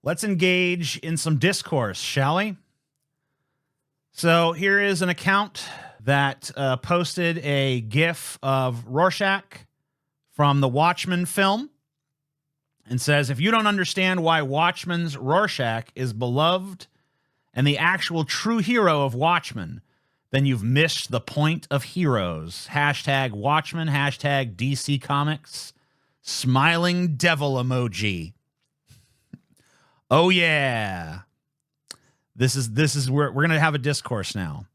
Let's engage in some discourse, shall we? So here is an account that posted a GIF of Rorschach from the Watchmen film and says, if you don't understand why Watchmen's Rorschach is beloved and the actual true hero of Watchmen, then you've missed the point of heroes. Hashtag Watchmen, hashtag DC Comics, smiling devil emoji. Oh yeah. This is where we're going to have a discourse now.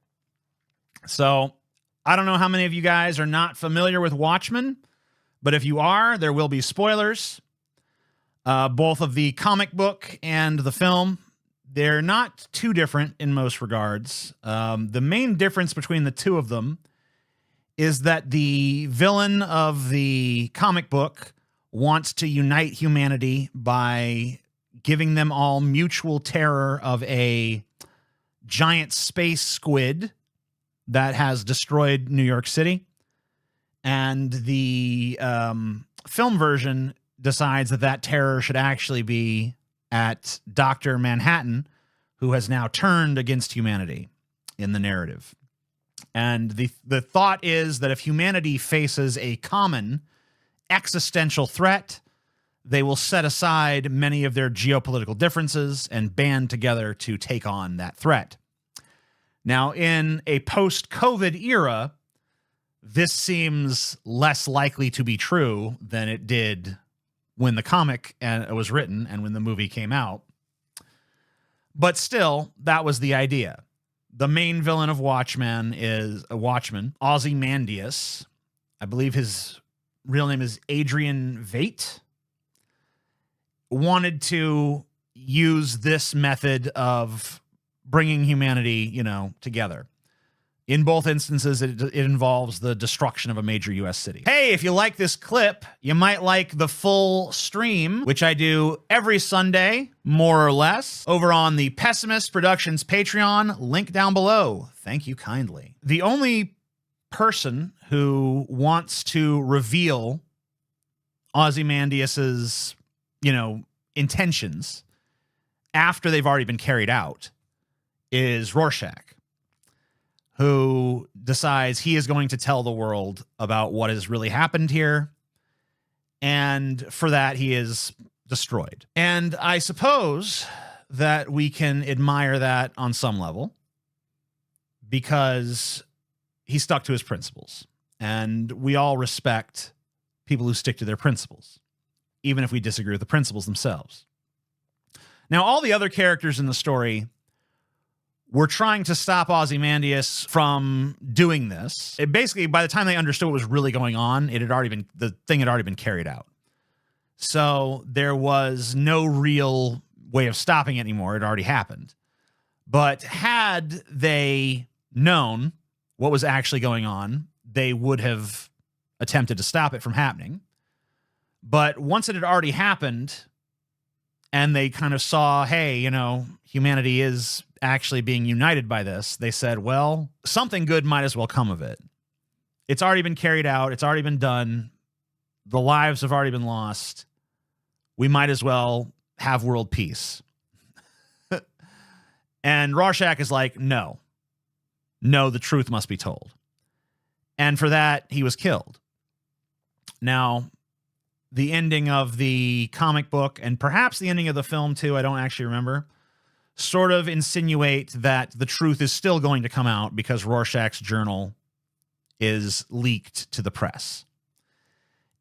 So I don't know how many of you guys are not familiar with Watchmen, but if you are, there will be spoilers. Both of the comic book and the film, they're not too different in most regards. The main difference between the two of them is that the villain of the comic book wants to unite humanity by giving them all mutual terror of a giant space squid that has destroyed New York City. And the film version decides that that terror should actually be at Dr. Manhattan, who has now turned against humanity in the narrative. And the thought is that if humanity faces a common existential threat, they will set aside many of their geopolitical differences and band together to take on that threat. Now, in a post-COVID era, this seems less likely to be true than it did when the comic was written and when the movie came out. But still, that was the idea. The main villain of Watchmen is Ozymandias. I believe his real name is Adrian Veidt. Wanted to use this method of bringing humanity, together. In both instances, it involves the destruction of a major U.S. city. Hey, if you like this clip, you might like the full stream, which I do every Sunday, more or less, over on the Pessimist Productions Patreon, link down below. Thank you kindly. The only person who wants to reveal Ozymandias's, intentions after they've already been carried out is Rorschach, who decides he is going to tell the world about what has really happened here. And for that, he is destroyed. And I suppose that we can admire that on some level because he stuck to his principles. And we all respect people who stick to their principles, even if we disagree with the principles themselves. Now, all the other characters in the story were trying to stop Ozymandias from doing this. It basically, by the time they understood what was really going on, the thing had already been carried out. So there was no real way of stopping it anymore. It already happened. But had they known what was actually going on, they would have attempted to stop it from happening. But once it had already happened and they kind of saw, hey, humanity is actually being united by this, they said, well, something good might as well come of it. It's already been carried out. It's already been done. The lives have already been lost. We might as well have world peace. And Rorschach is like, no, the truth must be told. And for that, he was killed. Now, the ending of the comic book, and perhaps the ending of the film too, I don't actually remember, sort of insinuate that the truth is still going to come out because Rorschach's journal is leaked to the press.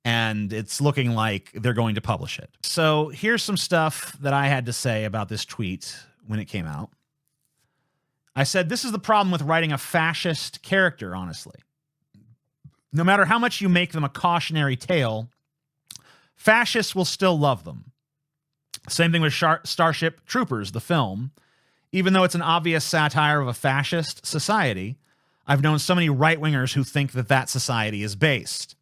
And it's looking like they're going to publish it. So here's some stuff that I had to say about this tweet when it came out. I said, this is the problem with writing a fascist character, honestly. No matter how much you make them a cautionary tale, fascists will still love them. Same thing with Starship Troopers, the film. Even though it's an obvious satire of a fascist society, I've known so many right-wingers who think that that society is based.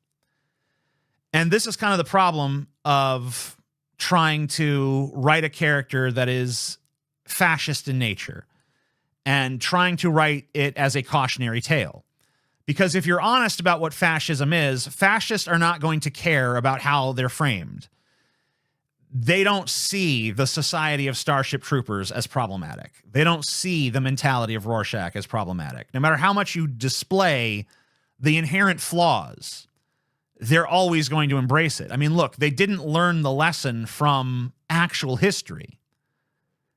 And this is kind of the problem of trying to write a character that is fascist in nature and trying to write it as a cautionary tale. Because if you're honest about what fascism is, fascists are not going to care about how they're framed. they don't see the society of Starship Troopers as problematic. They don't see the mentality of Rorschach as problematic. No matter how much you display the inherent flaws, they're always going to embrace it. I mean, look, they didn't learn the lesson from actual history.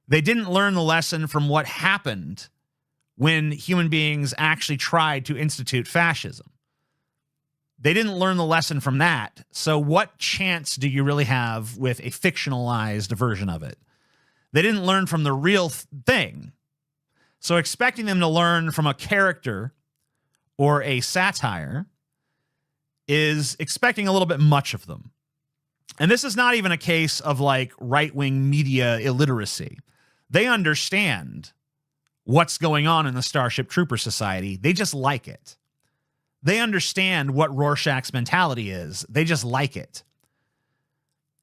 They didn't learn the lesson from what happened when human beings actually tried to institute fascism. They didn't learn the lesson from that. So what chance do you really have with a fictionalized version of it? They didn't learn from the real thing. So expecting them to learn from a character or a satire is expecting a little bit much of them. And this is not even a case of like right-wing media illiteracy. They understand what's going on in the Starship Trooper Society. They just like it. They understand what Rorschach's mentality is. They just like it.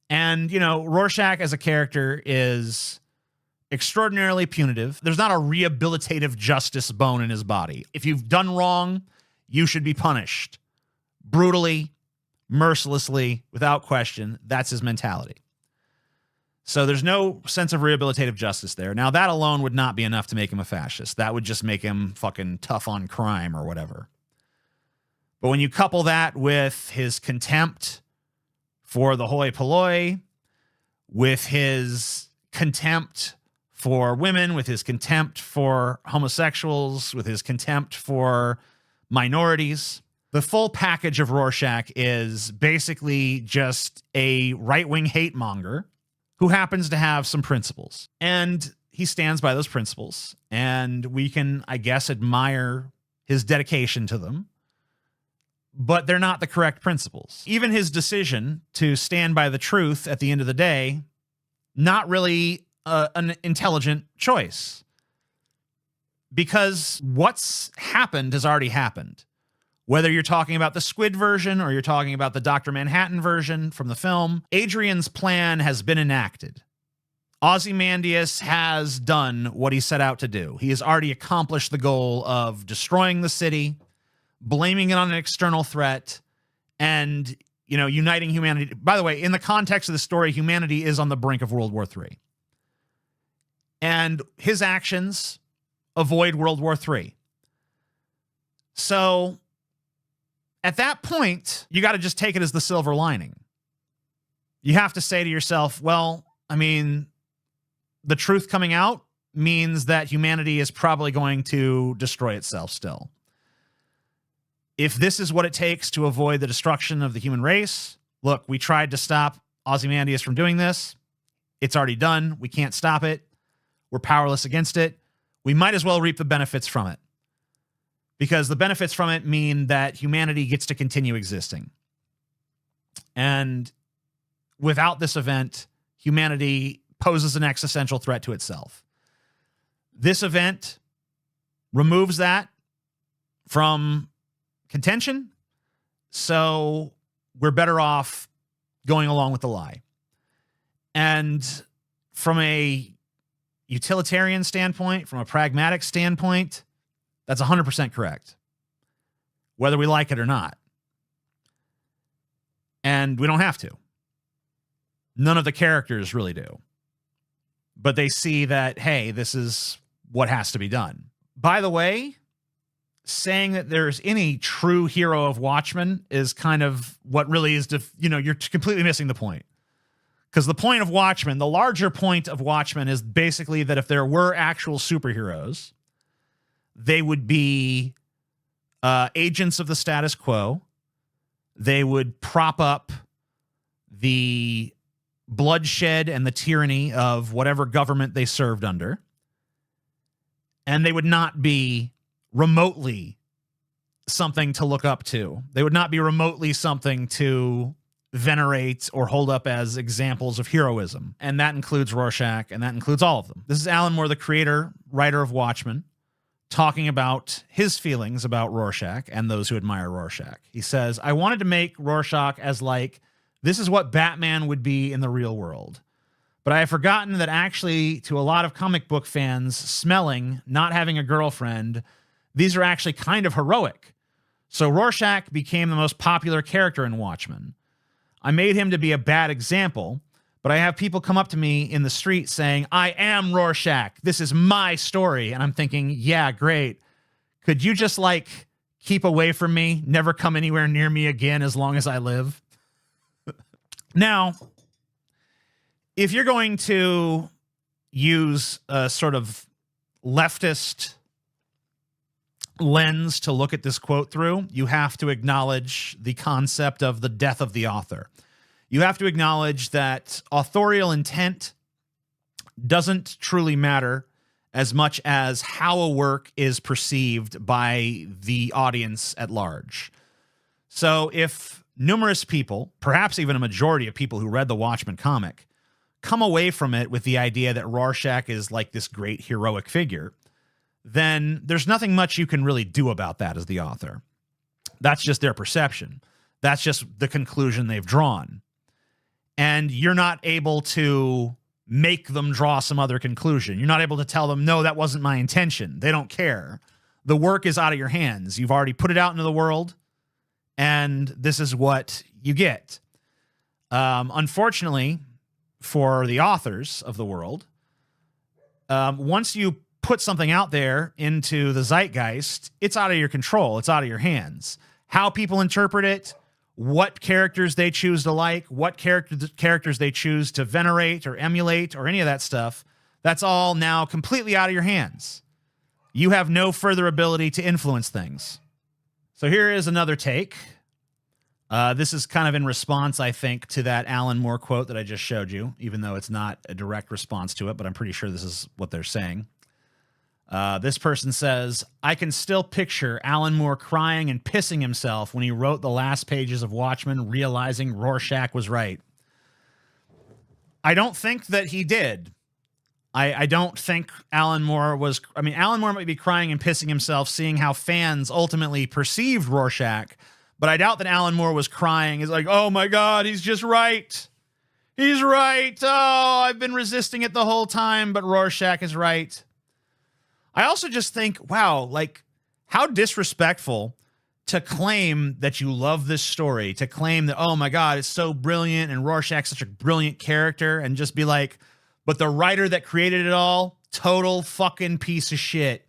And, you know, Rorschach as a character is extraordinarily punitive. There's not a rehabilitative justice bone in his body. If you've done wrong, you should be punished. Brutally, mercilessly, without question. That's his mentality. So there's no sense of rehabilitative justice there. Now, that alone would not be enough to make him a fascist. That would just make him fucking tough on crime or whatever. But when you couple that with his contempt for the hoi polloi, with his contempt for women, with his contempt for homosexuals, with his contempt for minorities, the full package of Rorschach is basically just a right-wing hate monger who happens to have some principles. And he stands by those principles. And we can, I guess, admire his dedication to them. But they're not the correct principles. Even his decision to stand by the truth at the end of the day, not really an intelligent choice. Because what's happened has already happened. Whether you're talking about the Squid version or you're talking about the Dr. Manhattan version from the film, Adrian's plan has been enacted. Ozymandias has done what he set out to do. He has already accomplished the goal of destroying the city, blaming it on an external threat, and, you know, uniting humanity. By the way, in the context of the story, humanity is on the brink of World War III. And his actions avoid World War III. So at that point, you got to just take it as the silver lining. You have to say to yourself, well, I mean, the truth coming out means that humanity is probably going to destroy itself still. If this is what it takes to avoid the destruction of the human race, look, we tried to stop Ozymandias from doing this. It's already done. We can't stop it. We're powerless against it. We might as well reap the benefits from it. Because the benefits from it mean that humanity gets to continue existing. And without this event, humanity poses an existential threat to itself. This event removes that from contention, so we're better off going along with the lie. And from a utilitarian standpoint, from a pragmatic standpoint, that's 100% correct, whether we like it or not. And we don't have to. None of the characters really do. But they see that, hey, this is what has to be done. By the way, saying that there's any true hero of Watchmen is kind of what really is, you're completely missing the point. Because the point of Watchmen, the larger point of Watchmen is basically that if there were actual superheroes, they would be agents of the status quo. They would prop up the bloodshed and the tyranny of whatever government they served under. And they would not be remotely something to look up to. They would not be remotely something to venerate or hold up as examples of heroism. And that includes Rorschach, and that includes all of them. This is Alan Moore, the creator, writer of Watchmen, talking about his feelings about Rorschach and those who admire Rorschach. He says, I wanted to make Rorschach as like, this is what Batman would be in the real world. But I have forgotten that actually, to a lot of comic book fans, smelling, not having a girlfriend, these are actually kind of heroic. So Rorschach became the most popular character in Watchmen. I made him to be a bad example, But I have people come up to me in the street saying, I am Rorschach. This is my story. And I'm thinking, yeah, great. Could you just like keep away from me, never come anywhere near me again as long as I live? Now, if you're going to use a sort of leftist lens to look at this quote through, you have to acknowledge the concept of the death of the author. You have to acknowledge that authorial intent doesn't truly matter as much as how a work is perceived by the audience at large. So if numerous people, perhaps even a majority of people who read the Watchmen comic, come away from it with the idea that Rorschach is like this great heroic figure, then there's nothing much you can really do about that as the author. That's just their perception. That's just the conclusion they've drawn. And you're not able to make them draw some other conclusion. You're not able to tell them, no, that wasn't my intention. They don't care. The work is out of your hands. You've already put it out into the world, and this is what you get. Unfortunately, for the authors of the world, once you put something out there into the zeitgeist, it's out of your control. It's out of your hands. How people interpret it, what characters they choose to like, what characters they choose to venerate or emulate or any of that stuff, that's all now completely out of your hands. You have no further ability to influence things. So here is another take. This is kind of in response, I think, to that Alan Moore quote that I just showed you, even though it's not a direct response to it, but I'm pretty sure this is what they're saying. This person says, I can still picture Alan Moore crying and pissing himself when he wrote the last pages of Watchmen, realizing Rorschach was right. I don't think that he did. I don't think Alan Moore was... I mean, Alan Moore might be crying and pissing himself seeing how fans ultimately perceived Rorschach, but I doubt that Alan Moore was crying. He's like, oh my God, he's just right. He's right. Oh, I've been resisting it the whole time, but Rorschach is right. I also just think, wow, like how disrespectful to claim that you love this story, to claim that, oh my God, it's so brilliant and Rorschach's such a brilliant character, and just be like, but the writer that created it all, total fucking piece of shit.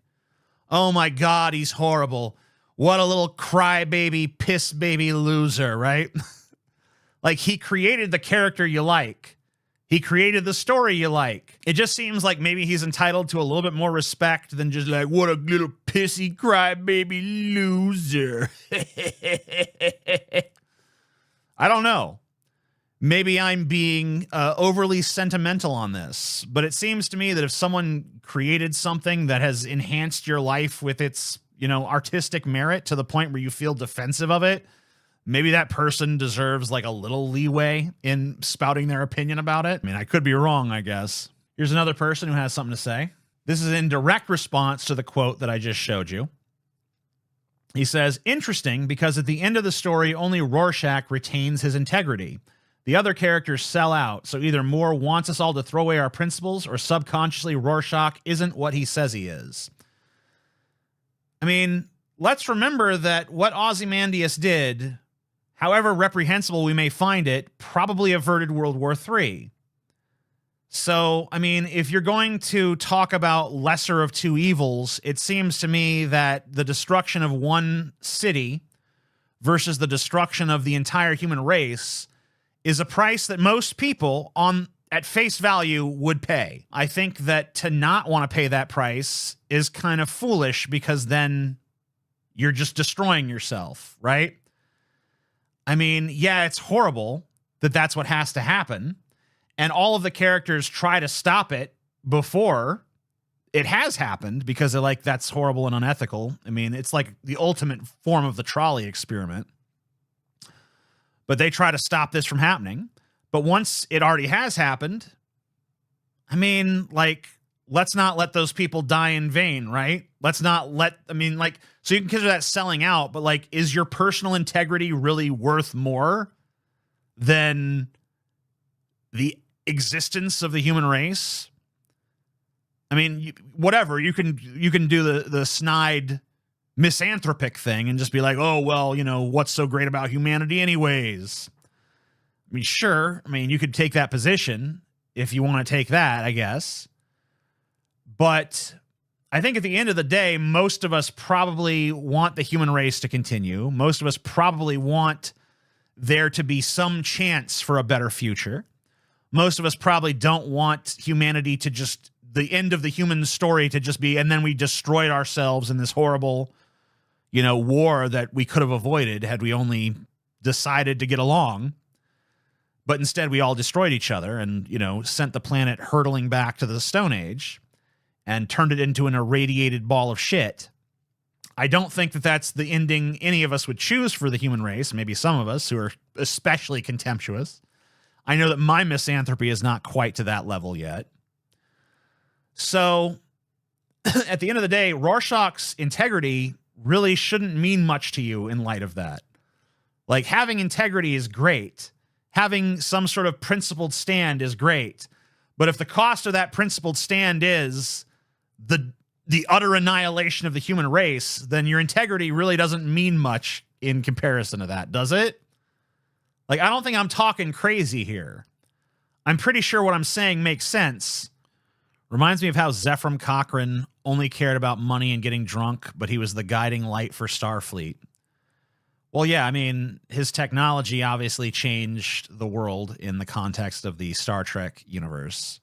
Oh my God, he's horrible. What a little crybaby, piss baby loser, right? Like he created the character you like. He created the story you like. It just seems like maybe he's entitled to a little bit more respect than just like, what a little pissy crybaby loser. I don't know. Maybe I'm being overly sentimental on this, but it seems to me that if someone created something that has enhanced your life with its, artistic merit to the point where you feel defensive of it, maybe that person deserves like a little leeway in spouting their opinion about it. I mean, I could be wrong, I guess. Here's another person who has something to say. This is in direct response to the quote that I just showed you. He says, interesting because at the end of the story, only Rorschach retains his integrity. The other characters sell out, so either Moore wants us all to throw away our principles or subconsciously Rorschach isn't what he says he is. I mean, let's remember that what Ozymandias did, however reprehensible we may find it, probably averted World War III. So, I mean, if you're going to talk about lesser of two evils, it seems to me that the destruction of one city versus the destruction of the entire human race is a price that most people at face value would pay. I think that to not want to pay that price is kind of foolish because then you're just destroying yourself, right? I mean, yeah, it's horrible that that's what has to happen. And all of the characters try to stop it before it has happened because they're like, that's horrible and unethical. I mean, it's like the ultimate form of the trolley experiment. But they try to stop this from happening. But once it already has happened, I mean, like, let's not let those people die in vain, right? Let's not let, I mean, like, so you can consider that selling out, but like, is your personal integrity really worth more than the existence of the human race? I mean, whatever, you can do the snide misanthropic thing and just be like, oh, well, what's so great about humanity anyways? I mean, sure. I mean, you could take that position if you want to take that, I guess. But I think at the end of the day, most of us probably want the human race to continue. Most of us probably want there to be some chance for a better future. Most of us probably don't want humanity to just, the end of the human story to just be, and then we destroyed ourselves in this horrible, war that we could have avoided had we only decided to get along. But instead we all destroyed each other and, sent the planet hurtling back to the Stone Age and turned it into an irradiated ball of shit. I don't think that that's the ending any of us would choose for the human race. Maybe some of us who are especially contemptuous. I know that my misanthropy is not quite to that level yet. So at the end of the day, Rorschach's integrity really shouldn't mean much to you in light of that. Like, having integrity is great. Having some sort of principled stand is great. But if the cost of that principled stand is the utter annihilation of the human race, then your integrity really doesn't mean much in comparison to that, does it? Like, I don't think I'm talking crazy here. I'm pretty sure what I'm saying makes sense. Reminds me of how Zephram Cochrane only cared about money and getting drunk, but he was the guiding light for Starfleet. Well, yeah, I mean, his technology obviously changed the world in the context of the Star Trek universe.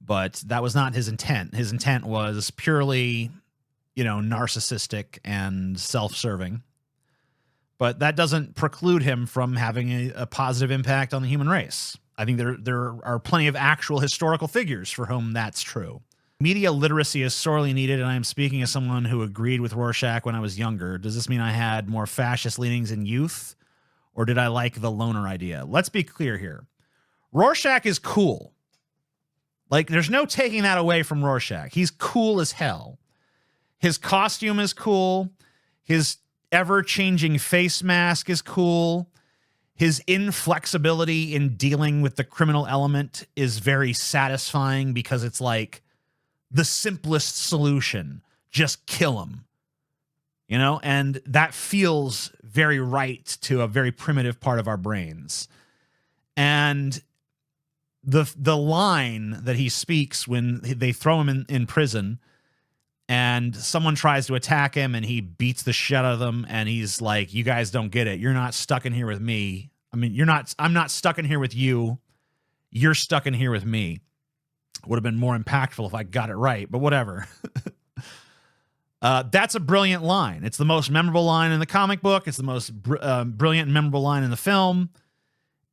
But that was not his intent. His intent was purely, narcissistic and self-serving. But that doesn't preclude him from having a positive impact on the human race. I think there are plenty of actual historical figures for whom that's true. Media literacy is sorely needed, and I am speaking as someone who agreed with Rorschach when I was younger. Does this mean I had more fascist leanings in youth, or did I like the loner idea? Let's be clear here. Rorschach is cool. Like, there's no taking that away from Rorschach. He's cool as hell. His costume is cool. His ever-changing face mask is cool. His inflexibility in dealing with the criminal element is very satisfying because it's like the simplest solution. Just kill him. And that feels very right to a very primitive part of our brains. And the line that he speaks when they throw him in prison and someone tries to attack him and he beats the shit out of them and he's like, you guys don't get it. You're not stuck in here with me. I mean, I'm not stuck in here with you. You're stuck in here with me. Would have been more impactful if I got it right, but whatever. That's a brilliant line. It's the most memorable line in the comic book. It's the most brilliant and memorable line in the film.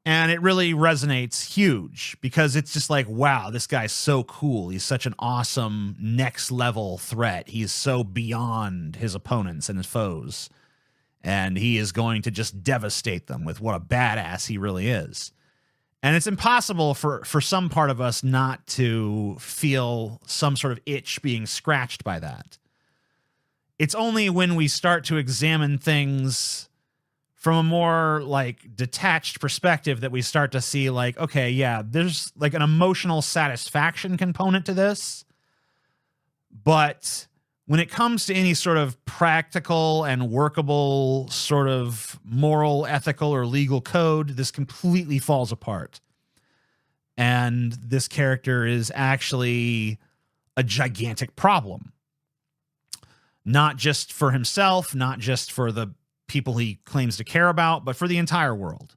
And it really resonates huge because it's just like, wow, this guy's so cool. He's such an awesome next level threat. He's so beyond his opponents and his foes. And he is going to just devastate them with what a badass he really is. And it's impossible for some part of us not to feel some sort of itch being scratched by that. It's only when we start to examine things from a more like detached perspective that we start to see like, okay, yeah, there's like an emotional satisfaction component to this. But when it comes to any sort of practical and workable sort of moral, ethical, or legal code, this completely falls apart. And this character is actually a gigantic problem. Not just for himself, not just for the people he claims to care about, but for the entire world.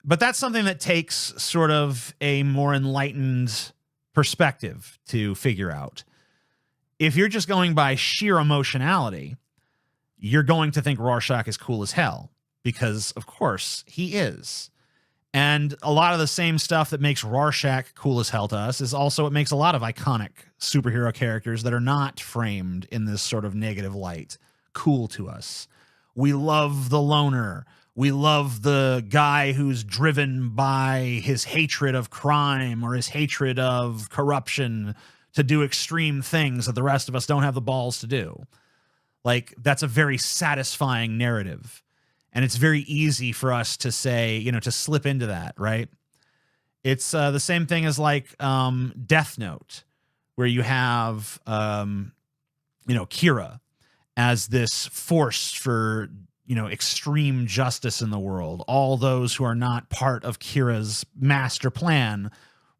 But that's something that takes sort of a more enlightened perspective to figure out. If you're just going by sheer emotionality, you're going to think Rorschach is cool as hell because, of course, he is. And a lot of the same stuff that makes Rorschach cool as hell to us is also what makes a lot of iconic superhero characters that are not framed in this sort of negative light cool to us. We love the loner. We love the guy who's driven by his hatred of crime or his hatred of corruption to do extreme things that the rest of us don't have the balls to do. Like, that's a very satisfying narrative. And it's very easy for us to say, to slip into that, right? It's the same thing as like Death Note, where you have, Kira as this force for, extreme justice in the world. All those who are not part of Kira's master plan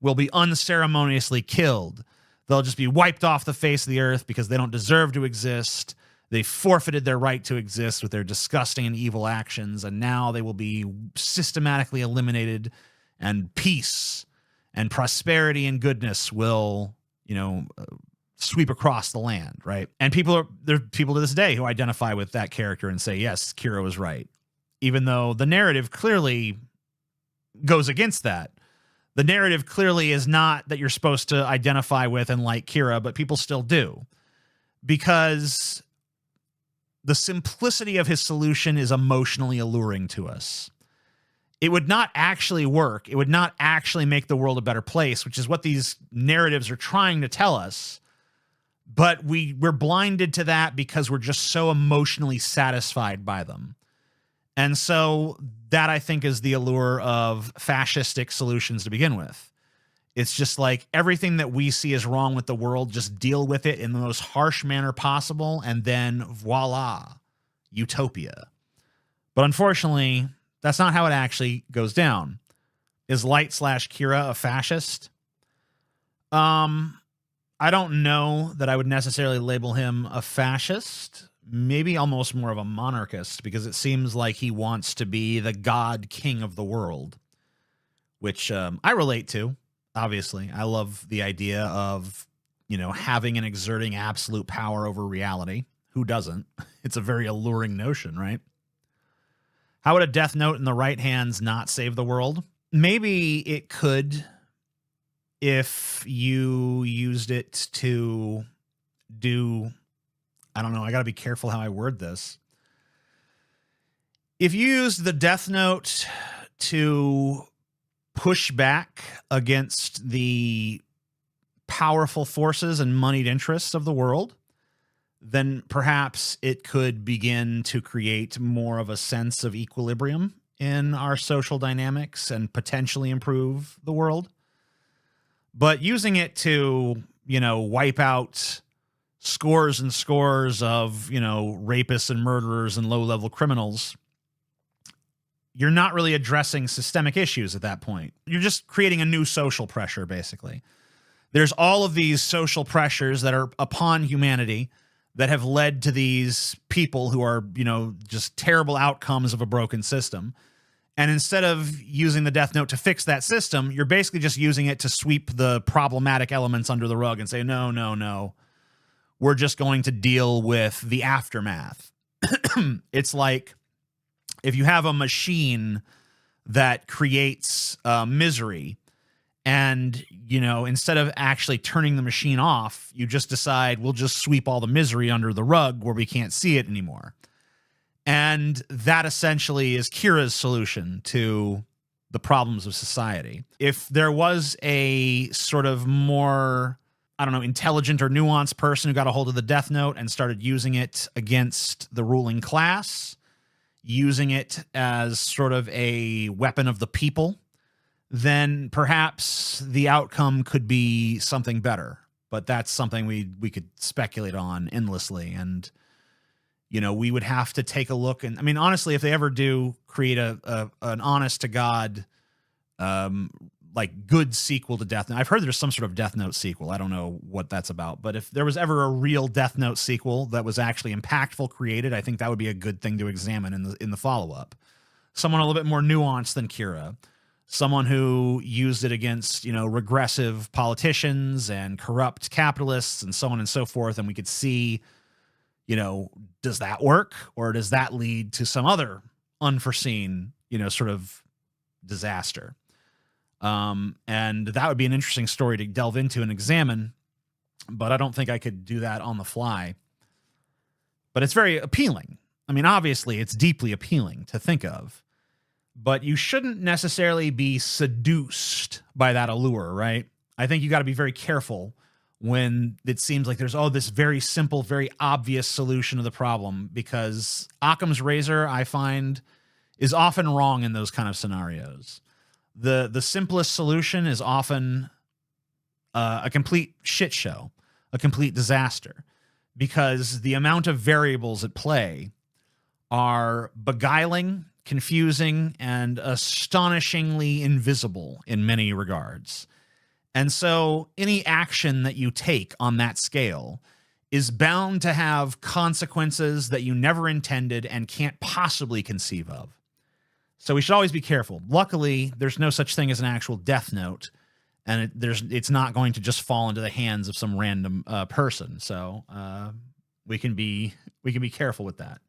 will be unceremoniously killed. They'll just be wiped off the face of the earth because they don't deserve to exist. They forfeited their right to exist with their disgusting and evil actions, and now they will be systematically eliminated, and peace and prosperity and goodness will, sweep across the land, right? And there are people to this day who identify with that character and say, yes, Kira was right. Even though the narrative clearly goes against that. The narrative clearly is not that you're supposed to identify with and like Kira, but people still do. Because the simplicity of his solution is emotionally alluring to us. It would not actually work. It would not actually make the world a better place, which is what these narratives are trying to tell us. But we're blinded to that because we're just so emotionally satisfied by them. And so that, I think, is the allure of fascistic solutions to begin with. It's just like everything that we see is wrong with the world, just deal with it in the most harsh manner possible, and then voila, utopia. But unfortunately, that's not how it actually goes down. Is Light/Kira a fascist? I don't know that I would necessarily label him a fascist. Maybe almost more of a monarchist, because it seems like he wants to be the god king of the world, which I relate to, obviously. I love the idea of, having and exerting absolute power over reality. Who doesn't? It's a very alluring notion, right? How would a death note in the right hands not save the world? Maybe it could, if you used it to do, I don't know, I got to be careful how I word this. If you used the death note to push back against the powerful forces and moneyed interests of the world, then perhaps it could begin to create more of a sense of equilibrium in our social dynamics and potentially improve the world. But using it to, wipe out scores and scores of, rapists and murderers and low-level criminals, you're not really addressing systemic issues at that point. You're just creating a new social pressure, basically. There's all of these social pressures that are upon humanity that have led to these people who are, just terrible outcomes of a broken system. And instead of using the death note to fix that system, you're basically just using it to sweep the problematic elements under the rug and say, no. We're just going to deal with the aftermath. It's like if you have a machine that creates misery and, instead of actually turning the machine off, you just decide we'll just sweep all the misery under the rug where we can't see it anymore. And that essentially is Kira's solution to the problems of society. If there was a sort of more, intelligent or nuanced person who got a hold of the death note and started using it against the ruling class, using it as sort of a weapon of the people, then perhaps the outcome could be something better. But that's something we could speculate on endlessly. And we would have to take a look. And honestly, if they ever do create an honest to God, good sequel to Death Note, I've heard there's some sort of Death Note sequel. I don't know what that's about, but if there was ever a real Death Note sequel that was actually impactful created, I think that would be a good thing to examine in the follow-up. Someone a little bit more nuanced than Kira, someone who used it against, regressive politicians and corrupt capitalists and so on and so forth. And we could see, does that work, or does that lead to some other unforeseen, sort of disaster? And that would be an interesting story to delve into and examine, but I don't think I could do that on the fly. But it's very appealing. Obviously, it's deeply appealing to think of, but you shouldn't necessarily be seduced by that allure, right? I think you got to be very careful when it seems like there's, this very simple, very obvious solution to the problem, because Occam's razor, I find, is often wrong in those kind of scenarios. The simplest solution is often a complete shit show, a complete disaster, because the amount of variables at play are beguiling, confusing, and astonishingly invisible in many regards. And so any action that you take on that scale is bound to have consequences that you never intended and can't possibly conceive of. So we should always be careful. Luckily, there's no such thing as an actual death note, and it's not going to just fall into the hands of some random person. So we can be careful with that.